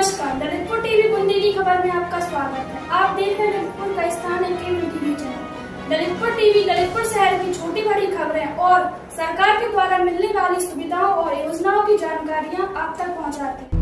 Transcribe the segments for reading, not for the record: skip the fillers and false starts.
नमस्कार, ललितपुर टीवी बुंदी की खबर में आपका स्वागत है। आप देख रहे हैं ललितपुर का स्थान है cable TV channel. Lalitpur TV Lalitpur शहर की छोटी बड़ी खबरें और सरकार के द्वारा मिलने वाली सुविधाओं और योजनाओं की जानकारियां आप तक पहुंचाती है।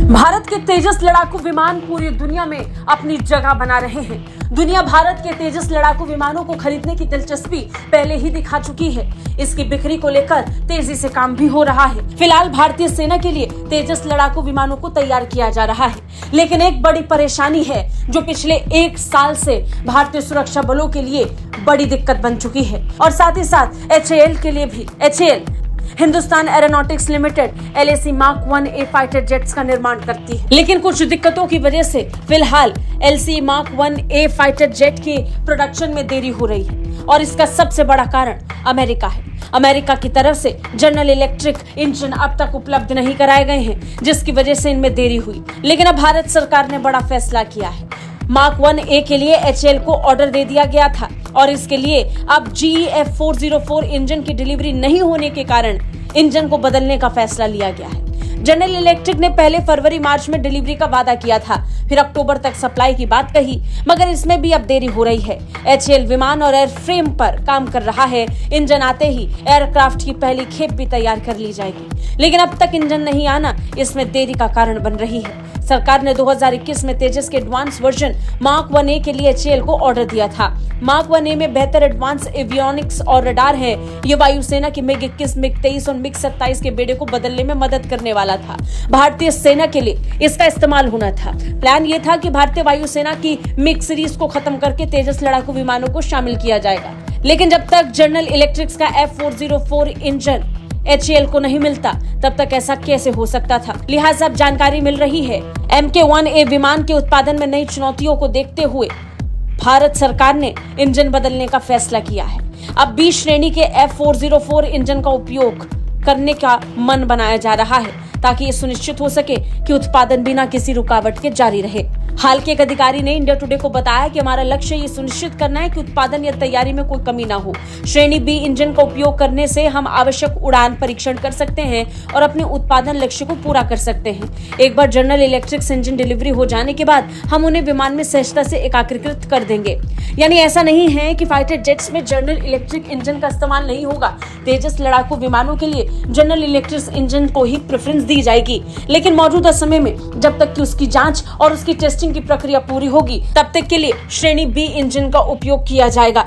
भारत के तेजस लड़ाकू विमान पूरी दुनिया में अपनी जगह बना रहे हैं। दुनिया भारत के तेजस लड़ाकू विमानों को खरीदने की दिलचस्पी पहले ही दिखा चुकी है। इसकी बिक्री को लेकर तेजी से काम भी हो रहा है। फिलहाल भारतीय सेना के लिए तेजस लड़ाकू विमानों को तैयार किया जा रहा है, लेकिन एक बड़ी परेशानी है जो पिछले 1 साल से भारतीय सुरक्षा बलों के लिए बड़ी दिक्कत बन चुकी है और साथ ही साथ HAL के लिए भी। HAL Hindustan aeronautics limited LAC Mark 1A fighter jets का निर्माण करती है, लेकिन कुछ दिक्कतों की वजह से फिलहाल LC Mark 1A fighter jet की प्रोडक्शन में देरी हो रही है और इसका सबसे बड़ा कारण अमेरिका है। अमेरिका की तरफ से जनरल इलेक्ट्रिक इंजन अब तक उपलब्ध नहीं कराए गए हैं, जिसकी वजह से इनमें देरी हुई। लेकिन अब भारत सरकार ने बड़ा फैसला किया है। Mark 1A के लिए HAL को ऑर्डर दे दिया गया था और इसके लिए अब GE F404 इंजन की डिलीवरी नहीं होने के कारण इंजन को बदलने का फैसला लिया गया है। जनरल इलेक्ट्रिक ने पहले फरवरी-मार्च में डिलीवरी का वादा किया था, फिर अक्टूबर तक सप्लाई की बात कही, मगर इसमें भी अब देरी हो रही है। HAL विमान और एयरफ्रेम पर काम कर रहा है। इंजन आते ही एयरक्राफ्ट की पहली खेप भी तैयार कर ली जाएगी, लेकिन अब तक इंजन नहीं आना इसमें देरी का कारण बन रही है। सरकार ने 2021 में तेजस के एडवांस वर्जन Mark 1A के लिए HAL को ऑर्डर दिया था। Mark 1A में बेहतर एडवांस एवियोनिक्स और रडार है। ये वायुसेना की MiG-21, MiG-23 और MiG-27 के बेड़े को बदलने में मदद करने वाला था। भारतीय सेना के लिए इसका इस्तेमाल होना था। प्लान ये था कि भारतीय वायुसेना की MiG सीरीज को खत्म करके तेजस लड़ाकू विमानों को शामिल किया जाएगा, लेकिन जब तक जनरल इलेक्ट्रिक्स का F404 इंजन HAL को नहीं मिलता तब तक ऐसा कैसे हो सकता था। लिहाजा अब जानकारी मिल रही है MK1A विमान के उत्पादन में नई चुनौतियों को देखते हुए भारत सरकार ने इंजन बदलने का फैसला किया है। अब B श्रेणी के F404 इंजन का उपयोग करने का मन बनाया जा रहा है ताकि ये सुनिश्चित हो सके कि उत्पादन बिना किसी रुकावट के जारी रहे। हाल के एक अधिकारी ने इंडिया टुडे को बताया कि हमारा लक्ष्य ये सुनिश्चित करना है कि उत्पादन या तैयारी में कोई कमी ना हो। श्रेणी B इंजन का उपयोग करने से हम आवश्यक उड़ान परीक्षण कर सकते हैं और अपने उत्पादन लक्ष्य को पूरा कर सकते हैं। एक बार जनरल इलेक्ट्रिक इंजन डिलीवरी हो जाने के बाद हम उन्हें विमान में सहजता से एकीकृत कर देंगे। यानी ऐसा नहीं है कि फाइटर जेट्स में जनरल इलेक्ट्रिक इंजन का इस्तेमाल नहीं होगा। तेजस लड़ाकू विमानों के लिए जनरल इलेक्ट्रिक इंजन को ही प्रेफरेंस दी जाएगी, लेकिन मौजूदा समय में जब तक कि उसकी जांच और उसकी टेस्टिंग की प्रक्रिया पूरी होगी तब तक के लिए श्रेणी B इंजन का उपयोग किया जाएगा।